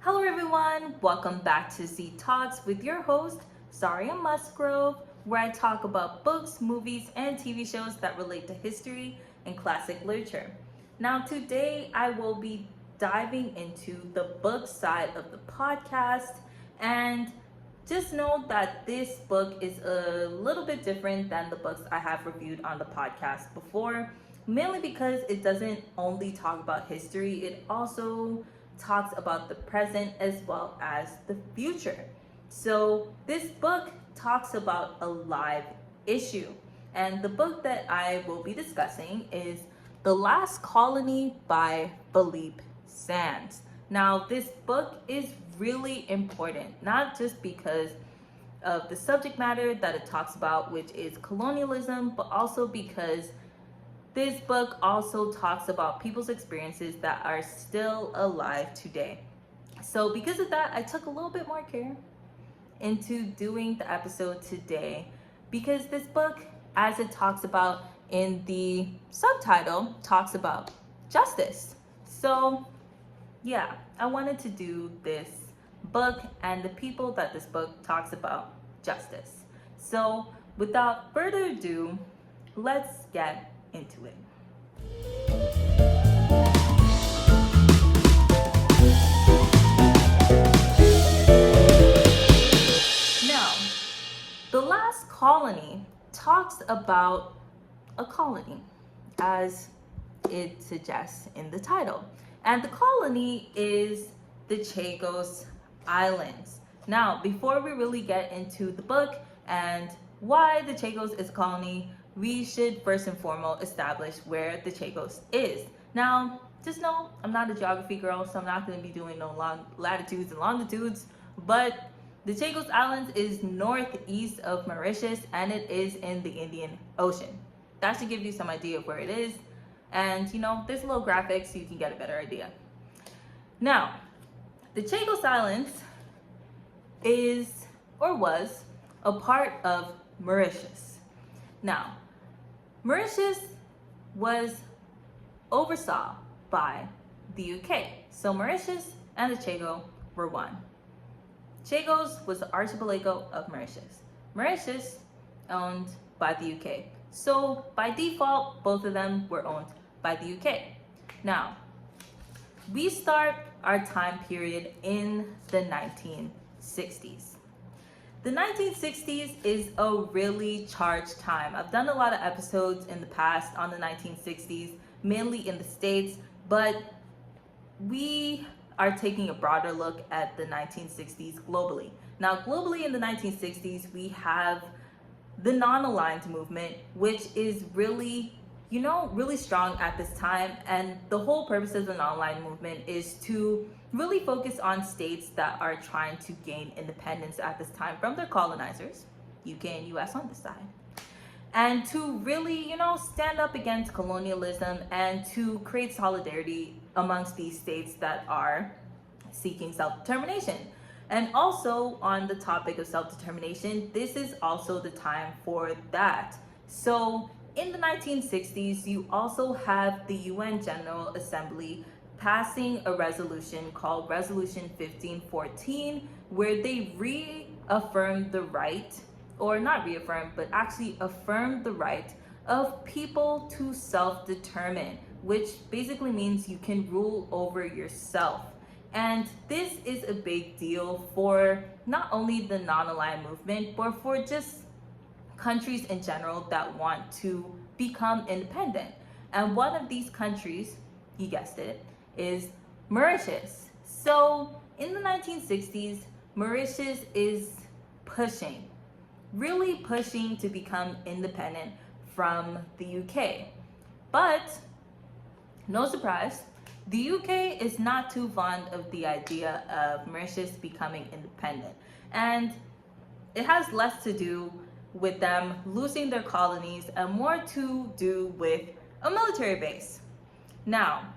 Hello everyone, welcome back to Z Talks with your host, Saria Musgrove, where I talk about books, movies, and TV shows that relate to history and classic literature. Now today I will be diving into the book side of the podcast, and just know that this book is a little bit different than the books I have reviewed on the podcast before, mainly because it doesn't only talk about history, it also talks about the present as well as the future. So this book talks about a live issue. And the book that I will be discussing is The Last Colony by Philippe Sands. Now, this book is really important, not just because of the subject matter that it talks about, which is colonialism, but also because this book also talks about people's experiences that are still alive today. So because of that, I took a little bit more care into doing the episode today, because this book, as it talks about in the subtitle, talks about justice. So yeah, I wanted to do this book and the people that this book talks about justice. So without further ado, let's get into it. Now, The Last Colony talks about a colony, as it suggests in the title. And the colony is the Chagos Islands. Now, before we really get into the book and why the Chagos is a colony, we should first and foremost establish where the Chagos is. Now, just know I'm not a geography girl, so I'm not going to be doing no long latitudes and longitudes, but the Chagos Islands is northeast of Mauritius and it is in the Indian Ocean. That should give you some idea of where it is. And there's a little graphic so you can get a better idea. Now, the Chagos Islands is or was a part of Mauritius. Now, Mauritius was oversaw by the UK. So Mauritius and the Chagos were one. Chagos was the archipelago of Mauritius. Mauritius owned by the UK. So by default, both of them were owned by the UK. Now, we start our time period in the 1960s. The 1960s is a really charged time. I've done a lot of episodes in the past on the 1960s, mainly in the States, but we are taking a broader look at the 1960s globally. Now, globally in the 1960s, we have the non-aligned movement, which is really, really strong at this time. And the whole purpose of the non-aligned movement is to really focus on states that are trying to gain independence at this time from their colonizers, UK and US on this side, and to really, stand up against colonialism and to create solidarity amongst these states that are seeking self-determination. And also on the topic of self-determination, this is also the time for that. So in the 1960s, you also have the UN General Assembly passing a resolution called Resolution 1514, where they reaffirmed the right, or not reaffirmed, but actually affirmed the right of people to self-determine, which basically means you can rule over yourself. And this is a big deal for not only the non-aligned movement, but for just countries in general that want to become independent. And one of these countries, you guessed it, is Mauritius. So in the 1960s, Mauritius is really pushing to become independent from the UK. But no surprise, the UK is not too fond of the idea of Mauritius becoming independent. And it has less to do with them losing their colonies and more to do with a military base. Now,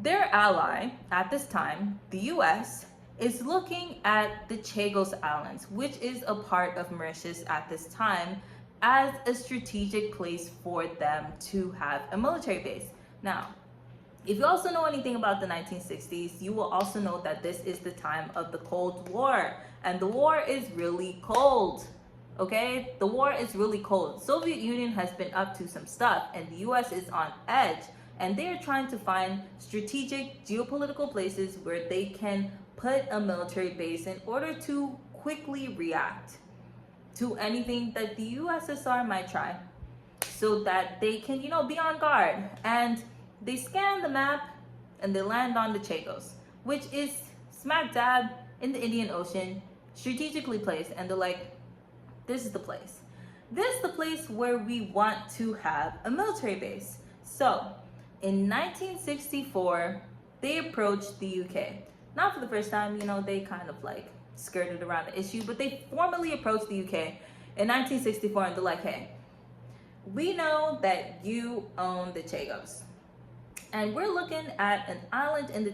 their ally at this time, the US, is looking at the Chagos Islands, which is a part of Mauritius at this time, as a strategic place for them to have a military base. Now, If you also know anything about the 1960s, you will also know that this is the time of the Cold War. And the war is really cold. Okay? The war is really cold. Soviet Union has been up to some stuff, and the US is on edge. And they are trying to find strategic geopolitical places where they can put a military base in order to quickly react to anything that the USSR might try, so that they can, be on guard. And they scan the map and they land on the Chagos, which is smack dab in the Indian Ocean, strategically placed. And they're like, this is the place. This is the place where we want to have a military base. So in 1964, they approached the UK. Not for the first time, they kind of like skirted around the issue, but they formally approached the UK in 1964, and they're like, hey, we know that you own the Chagos, and we're looking at an island in the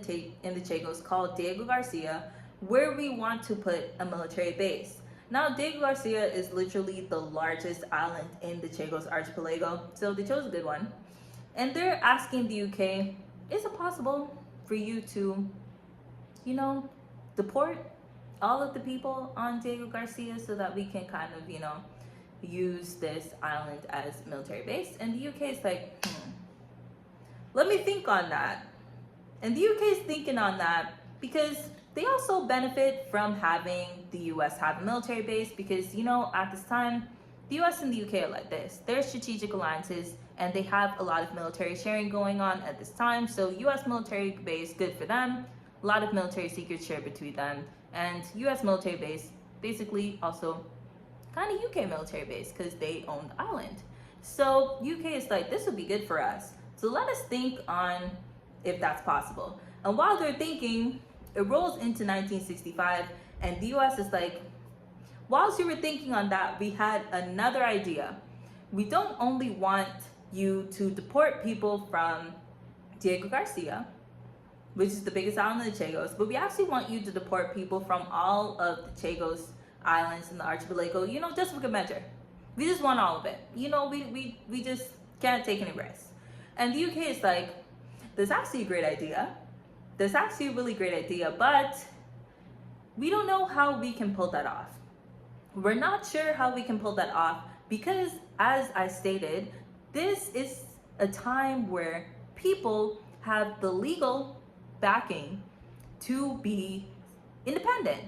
Chagos called Diego Garcia, where we want to put a military base. Now, Diego Garcia is literally the largest island in the Chagos archipelago, so they chose a good one. And they're asking the UK, is it possible for you to, deport all of the people on Diego Garcia so that we can kind of, use this island as military base? And the UK is like, let me think on that. And the UK is thinking on that because they also benefit from having the US have a military base, because, at this time, the US and the UK are like this. They're strategic alliances, and they have a lot of military sharing going on at this time. So US military base, good for them. A lot of military secrets shared between them. And US military base, basically also kind of UK military base, because they own the island. So UK is like, this would be good for us. So let us think on if that's possible. And while they're thinking, it rolls into 1965, and the US is like, whilst you were thinking on that, we had another idea. We don't only want you to deport people from Diego Garcia, which is the biggest island in the Chagos, but we actually want you to deport people from all of the Chagos Islands in the archipelago, just for good measure. We just want all of it. We just can't take any risks. And the UK is like, that's actually a great idea. That's actually a really great idea, but we don't know how we can pull that off. We're not sure how we can pull that off because, as I stated, this is a time where people have the legal backing to be independent.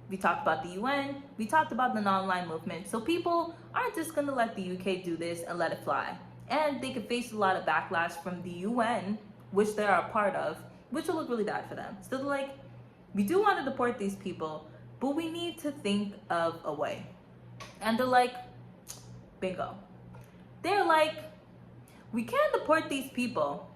We talked about the UN, we talked about the non-aligned movement. So people aren't just gonna let the UK do this and let it fly. And they could face a lot of backlash from the UN, which they are a part of, which will look really bad for them. So they're like, we do want to deport these people, but we need to think of a way. And they're like, bingo. They're like, we can deport these people,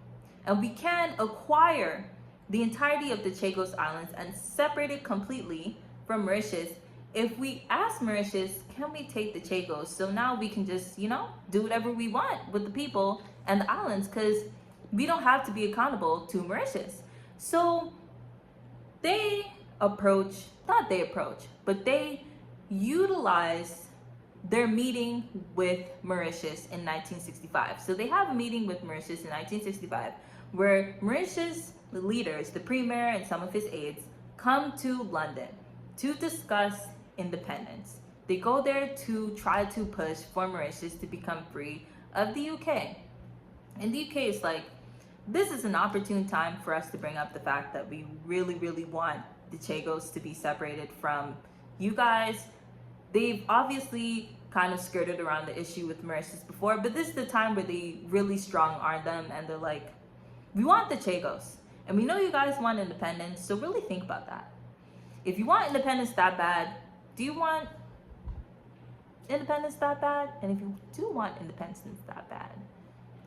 and we can acquire the entirety of the Chagos Islands and separate it completely from Mauritius if we ask Mauritius, can we take the Chagos? So now we can just, do whatever we want with the people and the islands, because we don't have to be accountable to Mauritius. So they utilize their meeting with Mauritius in 1965. So they have a meeting with Mauritius in 1965 where Mauritius leaders, the premier and some of his aides, come to London to discuss independence. They go there to try to push for Mauritius to become free of the UK. And the UK is like, this is an opportune time for us to bring up the fact that we really, really want the Chagos to be separated from you guys. They've obviously kind of skirted around the issue with Mauritius before, but this is the time where they really strong-arm them, and they're like, we want the Chagos, and we know you guys want independence, so really think about that. If you want independence that bad, do you want independence that bad? And if you do want independence that bad,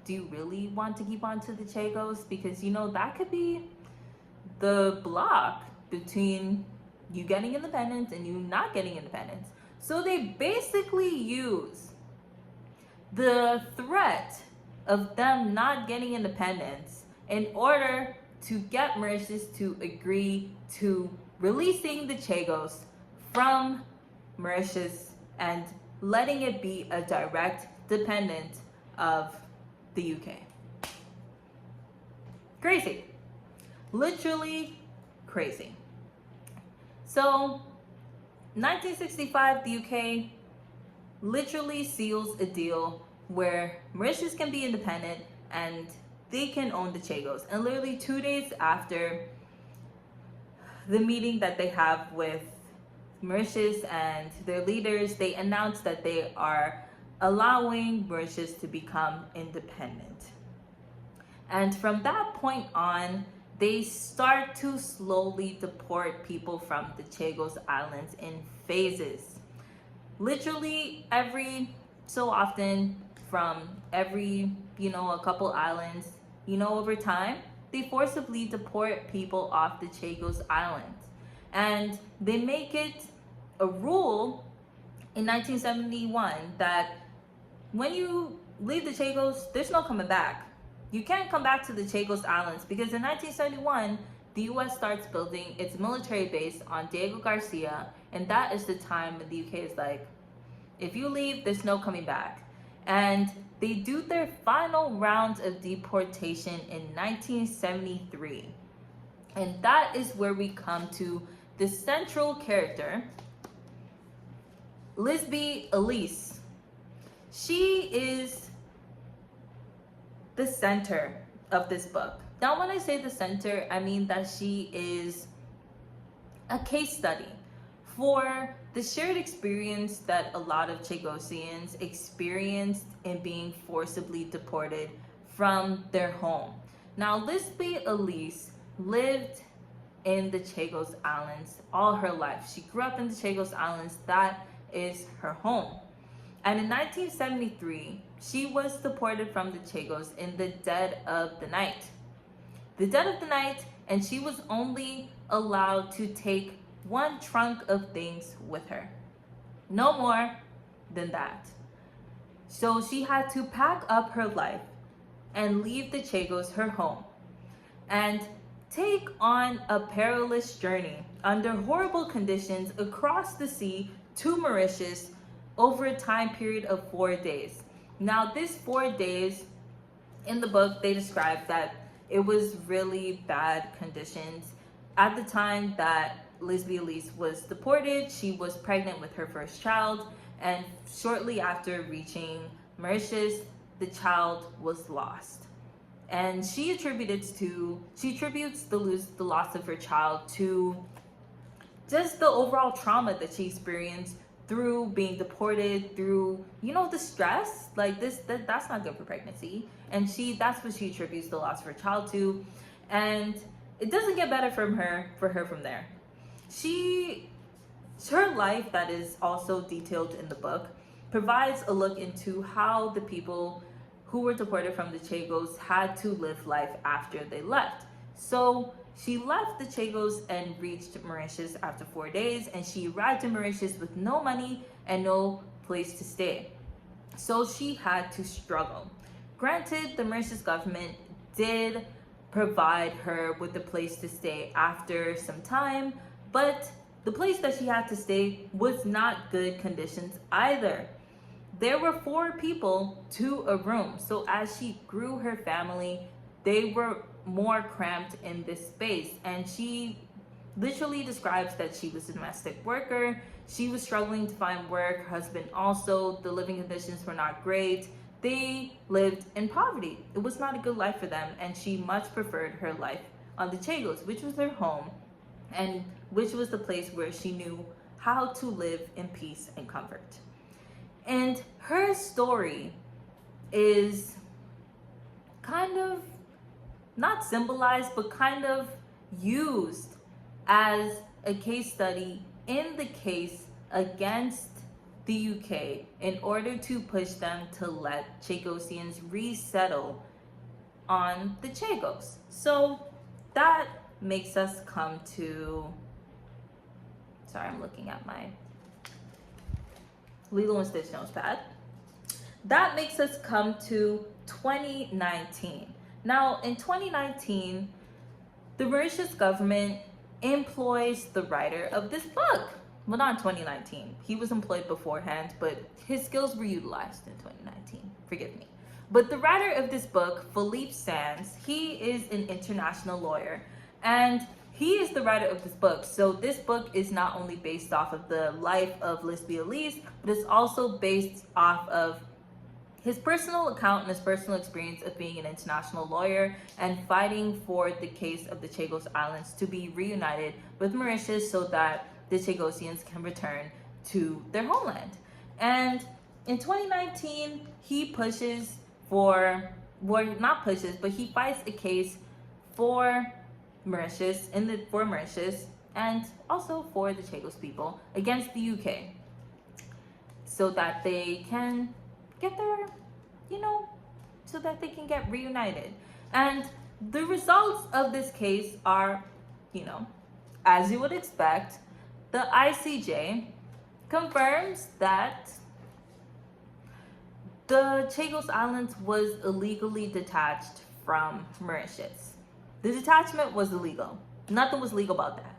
do you really want to keep on to the Chagos? Because, that could be the block between you getting independence and you not getting independence. So they basically use the threat of them not getting independence in order to get Mauritius to agree to releasing the Chagos from Mauritius and letting it be a direct dependent of the UK. Crazy. Literally crazy. So, 1965, the UK literally seals a deal where Mauritius can be independent and they can own the Chagos. And literally 2 days after the meeting that they have with Mauritius and their leaders, they announce that they are allowing Mauritius to become independent. And from that point on, they start to slowly deport people from the Chagos Islands in phases. Literally every so often, from every, a couple islands, over time, they forcibly deport people off the Chagos Islands. And they make it a rule in 1971 that when you leave the Chagos, there's no coming back. You can't come back to the Chagos Islands because in 1971, the US starts building its military base on Diego Garcia, and that is the time when the UK is like, if you leave, there's no coming back. And they do their final round of deportation in 1973. And that is where we come to the central character, Liseby Elysé. She is the center of this book. Now, when I say the center, I mean that she is a case study for the shared experience that a lot of Chagosians experienced in being forcibly deported from their home. Now, Liseby Elysé lived in the Chagos Islands all her life. She grew up in the Chagos Islands. That is her home. And in 1973, she was deported from the Chagos in the dead of the night. The dead of the night, and she was only allowed to take one trunk of things with her. No more than that. So she had to pack up her life and leave the Chagos, her home, and take on a perilous journey under horrible conditions across the sea to Mauritius over a time period of 4 days. Now, this 4 days, in the book, they describe that it was really bad conditions. At the time that Liseby Elysé was deported, she was pregnant with her first child, and shortly after reaching Mauritius, the child was lost. And she attributes the loss of her child to just the overall trauma that she experienced through being deported, through the stress, like that's not good for pregnancy. And that's what she attributes the loss of her child to. And it doesn't get better for her from there. Her life, that is also detailed in the book, provides a look into how the people who were deported from the Chagos had to live life after they left. So she left the Chagos and reached Mauritius after 4 days, and she arrived in Mauritius with no money and no place to stay. So she had to struggle. Granted, the Mauritius government did provide her with a place to stay after some time, but the place that she had to stay was not good conditions either. There were 4 people to a room. So as she grew her family, they were more cramped in this space. And she literally describes that she was a domestic worker. She was struggling to find work. Her husband also. The living conditions were not great. They lived in poverty. It was not a good life for them. And she much preferred her life on the Chagos, which was her home, and which was the place where she knew how to live in peace and comfort. And her story is kind of not symbolized, but kind of used as a case study in the case against the UK in order to push them to let Chagosians resettle on the Chagos. So that makes us come to, sorry, I'm looking at my Lilo and Stitch notepad. That makes us come to 2019. Now, in 2019, the Mauritius government employs the writer of this book. Well, not in 2019. He was employed beforehand, but his skills were utilized in 2019. Forgive me. But the writer of this book, Philippe Sands, he is an international lawyer, and he is the writer of this book. So this book is not only based off of the life of Liseby Elysé, but it's also based off of his personal account and his personal experience of being an international lawyer and fighting for the case of the Chagos Islands to be reunited with Mauritius so that the Chagosians can return to their homeland. And in 2019, he pushes for, well, not pushes, but he fights a case for Mauritius, for Mauritius, and also for the Chagos people against the UK, so that they can get their, so that they can get reunited. And the results of this case are, as you would expect, the ICJ confirms that the Chagos Islands was illegally detached from Mauritius. The detachment was illegal. Nothing was legal about that.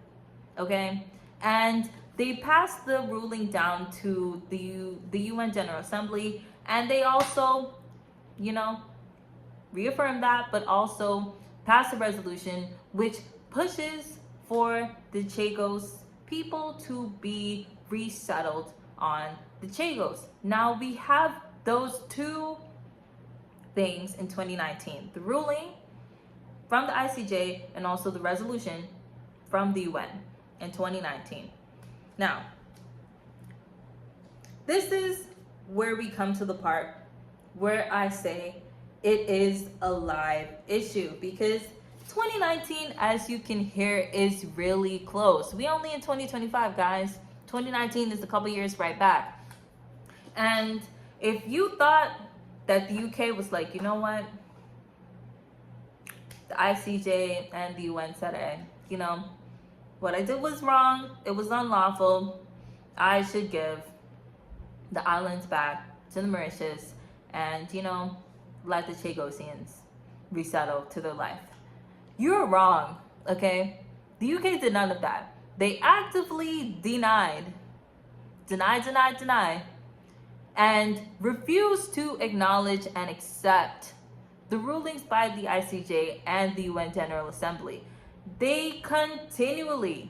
Okay? And they passed the ruling down to the UN General Assembly, and they also, reaffirmed that, but also passed a resolution which pushes for the Chagos people to be resettled on the Chagos. Now we have those two things in 2019. The ruling from the ICJ and also the resolution from the UN in 2019. Now, this is where we come to the part where I say it is a live issue, because 2019, as you can hear, is really close. We only in 2025, guys. 2019 is a couple years right back. And if you thought that the UK was like, you know what, the ICJ and the UN said, hey, what I did was wrong, it was unlawful, I should give the islands back to the Mauritius and, let the Chagosians resettle to their life. You're wrong, okay? The UK did none of that. They actively denied, and refused to acknowledge and accept the rulings by the ICJ and the UN General Assembly. They continually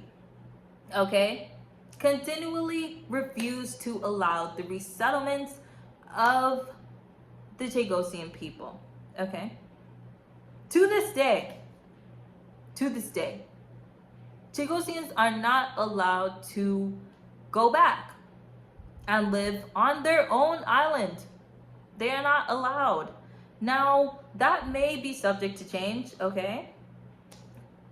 refuse to allow the resettlements of the Chagosian people, okay? To this day, Chagosians are not allowed to go back and live on their own island. They are not allowed. Now, that may be subject to change, okay?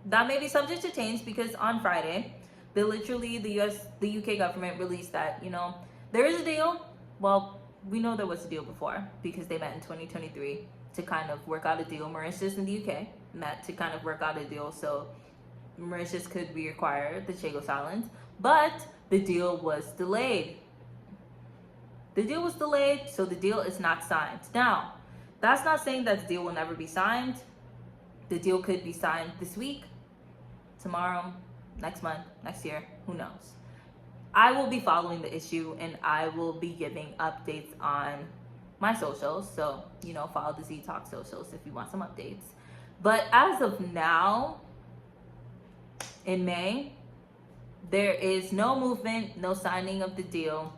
That may be subject to change because on Friday, the UK government released that, there is a deal. Well, we know there was a deal before because they met in 2023 to kind of work out a deal. Mauritius and the UK met to kind of work out a deal so Mauritius could reacquire the Chagos Islands, but the deal was delayed. So the deal is not signed. Now, that's not saying that the deal will never be signed. The deal could be signed this week, tomorrow, next month, next year, who knows? I will be following the issue and I will be giving updates on my socials. So, follow the Z Talk socials if you want some updates. But as of now, in May, there is no movement, no signing of the deal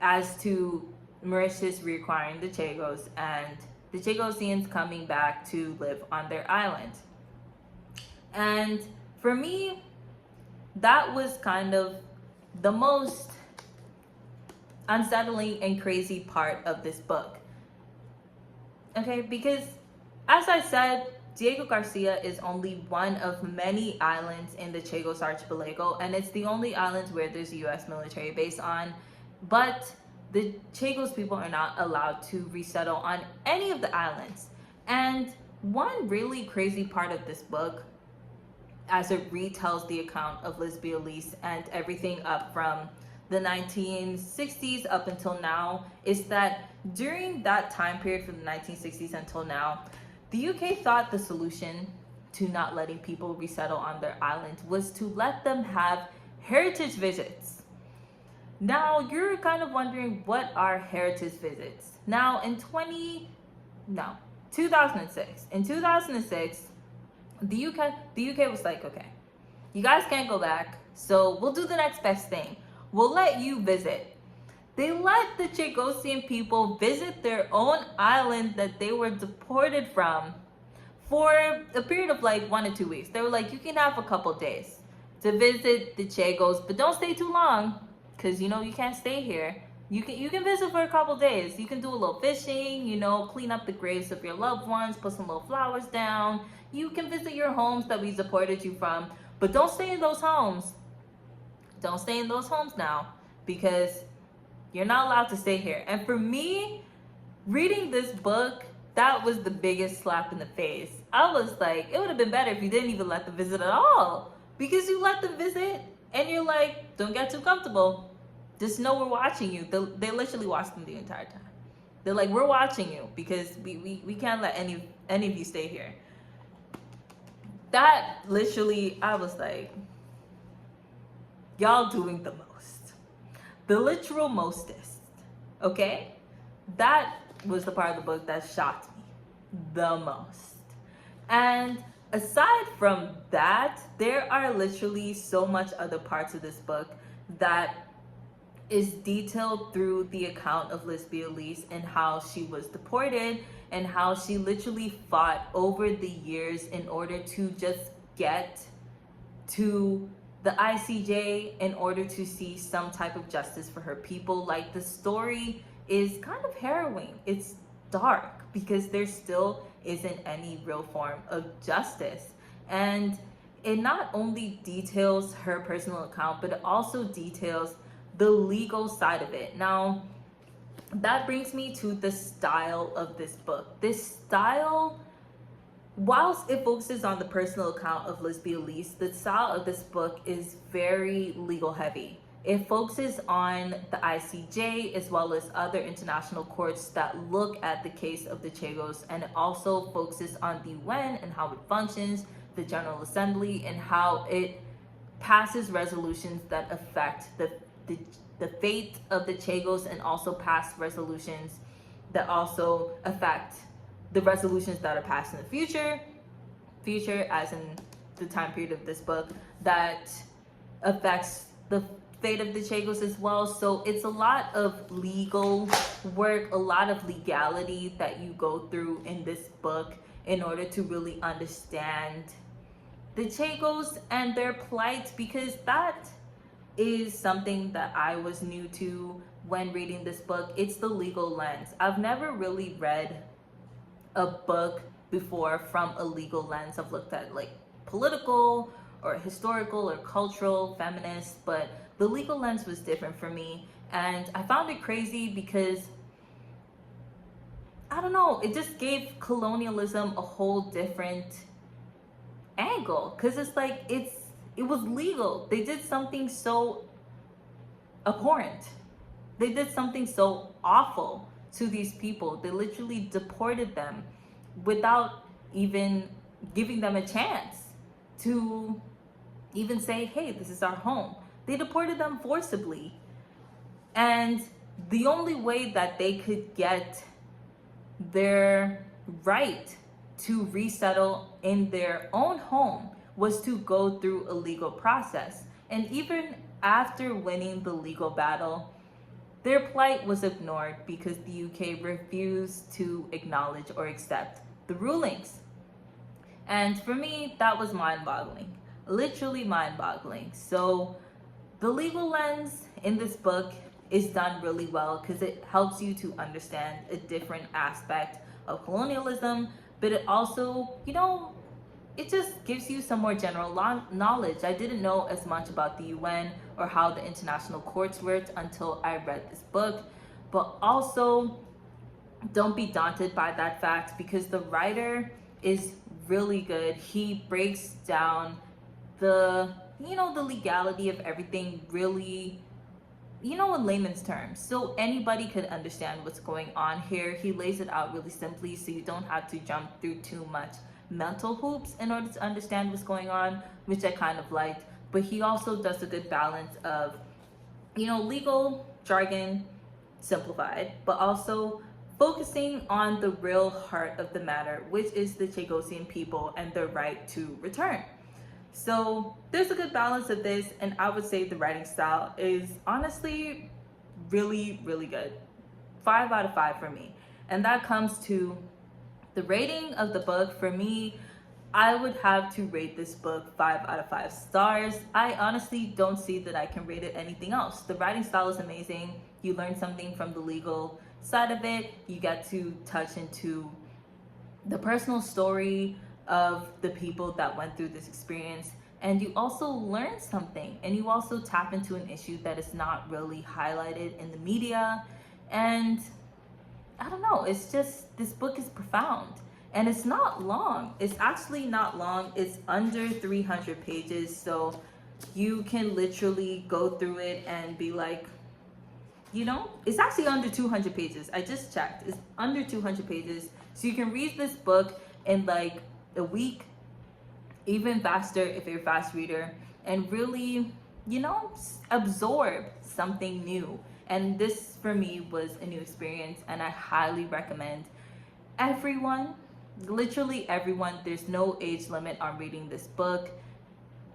as to Mauritius reacquiring the Chagos and the Chagosians coming back to live on their island. And for me, that was kind of the most unsettling and crazy part of this book. Okay, because as I said, Diego Garcia is only one of many islands in the Chagos Archipelago, and it's the only island where there's a U.S. military base on. But the Chagos people are not allowed to resettle on any of the islands. And one really crazy part of this book, as it retells the account of Liseby Elysé and everything up from the 1960s up until now, is that during that time period from the 1960s until now, the UK thought the solution to not letting people resettle on their island was to let them have heritage visits. Now, you're kind of wondering, what are heritage visits? Now, in No, 2006. In 2006, the UK was like, okay, you guys can't go back, so we'll do the next best thing. We'll let you visit. They let the Chagosian people visit their own island that they were deported from for a period of like 1 to 2 weeks. They were like, you can have a couple days to visit the Chagos, but don't stay too long, because you can't stay here. You can visit for a couple days. You can do a little fishing, clean up the graves of your loved ones, put some little flowers down. You can visit your homes that we deported you from, but don't stay in those homes. Don't stay in those homes now, because you're not allowed to stay here. And for me, reading this book, that was the biggest slap in the face. I was like, it would have been better if you didn't even let them visit at all, because you let them visit and you're like, don't get too comfortable. Just know we're watching you. They literally watched them the entire time. They're like, we're watching you because we can't let any of you stay here. That literally, I was like, y'all doing the most. The literal mostest. Okay? That was the part of the book that shocked me the most. And aside from that, there are literally so much other parts of this book that is detailed through the account of Liseby Elysé and how she was deported and how she literally fought over the years in order to just get to the ICJ in order to see some type of justice for her people. Like, the story is kind of harrowing. It's dark because there still isn't any real form of justice. And it not only details her personal account, but it also details the legal side of it. Now, that brings me to the style of this book. This style, whilst it focuses on the personal account of Liseby Elysé, the style of this book is very legal heavy. It focuses on the ICJ as well as other international courts that look at the case of the Chagos, and it also focuses on the UN and how it functions, the General Assembly, and how it passes resolutions that affect the fate of the Chagos, and also pass resolutions that also affect the resolutions that are passed in the future as in the time period of this book, that affects the fate of the Chagos as well. So it's a lot of legal work, a lot of legality that you go through in this book in order to really understand the Chagos and their plight, because that is something that I was new to when reading this book. It's the legal lens. I've never really read a book before from a legal lens. I've looked at like political or historical or cultural, feminist, but the legal lens was different for me. And I found it crazy because, I don't know, it just gave colonialism a whole different angle, because it's like it was legal. They did something so abhorrent. They did something so awful to these people. They literally deported them without even giving them a chance to even say, hey, this is our home. They deported them forcibly. And the only way that they could get their right to resettle in their own home was to go through a legal process. And even after winning the legal battle, their plight was ignored because the UK refused to acknowledge or accept the rulings. And for me, that was mind-boggling, literally mind-boggling. So the legal lens in this book is done really well because it helps you to understand a different aspect of colonialism, but it also, it just gives you some more general knowledge. I didn't know as much about the UN or how the international courts worked until I read this book. But also, don't be daunted by that fact, because the writer is really good. He breaks down the legality of everything really, in layman's terms, so anybody could understand what's going on here. He lays it out really simply, so you don't have to jump through too much mental hoops in order to understand what's going on, which I kind of liked. But he also does a good balance of, legal jargon simplified, but also focusing on the real heart of the matter, which is the Chagosian people and their right to return. So there's a good balance of this, and I would say the writing style is honestly really, really good. 5 out of 5 for me. And that comes to the rating of the book. For me, I would have to rate this book 5 out of 5 stars. I honestly don't see that I can rate it anything else. The writing style is amazing. You learn something from the legal side of it. You get to touch into the personal story of the people that went through this experience, and you also learn something, and you also tap into an issue that is not really highlighted in the media. And I don't know, it's just, this book is profound, and it's not long. It's actually not long. It's under 300 pages, so you can literally go through it and be like, it's actually under 200 pages. I just checked. It's under 200 pages. So you can read this book in like a week, even faster if you're a fast reader, and really, absorb something new. And this for me was a new experience, and I highly recommend everyone, literally everyone, there's no age limit on reading this book,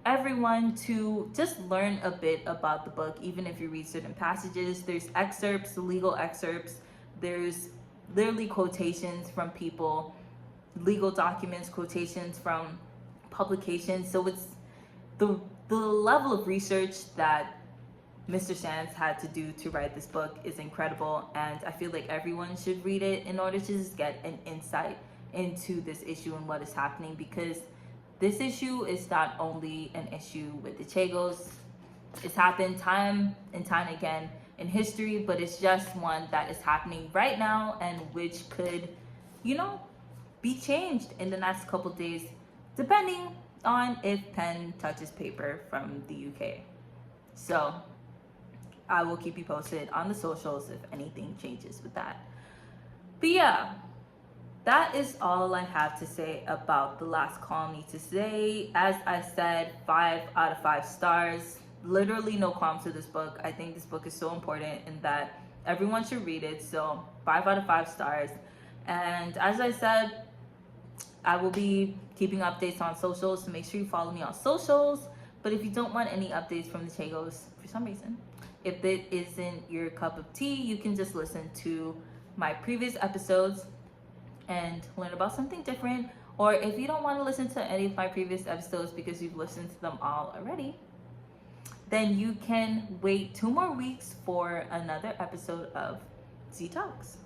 everyone, to just learn a bit about the book. Even if you read certain passages, there's excerpts, legal excerpts, there's literally quotations from people, legal documents, quotations from publications. So it's the level of research that Mr. Sands had to do to write this book is incredible, and I feel like everyone should read it in order to just get an insight into this issue and what is happening, because this issue is not only an issue with the Chagos. It's happened time and time again in history, but it's just one that is happening right now, and which could, be changed in the next couple days, depending on if pen touches paper from the UK. So I will keep you posted on the socials if anything changes with that. But yeah, that is all I have to say about The Last Colony today. As I said, 5 out of 5 stars. Literally no qualms with this book. I think this book is so important and that everyone should read it. So 5 out of 5 stars. And as I said, I will be keeping updates on socials, so make sure you follow me on socials. But if you don't want any updates from the Chagos for some reason, if it isn't your cup of tea, you can just listen to my previous episodes and learn about something different. Or if you don't want to listen to any of my previous episodes because you've listened to them all already, then you can wait 2 more weeks for another episode of Z Talks.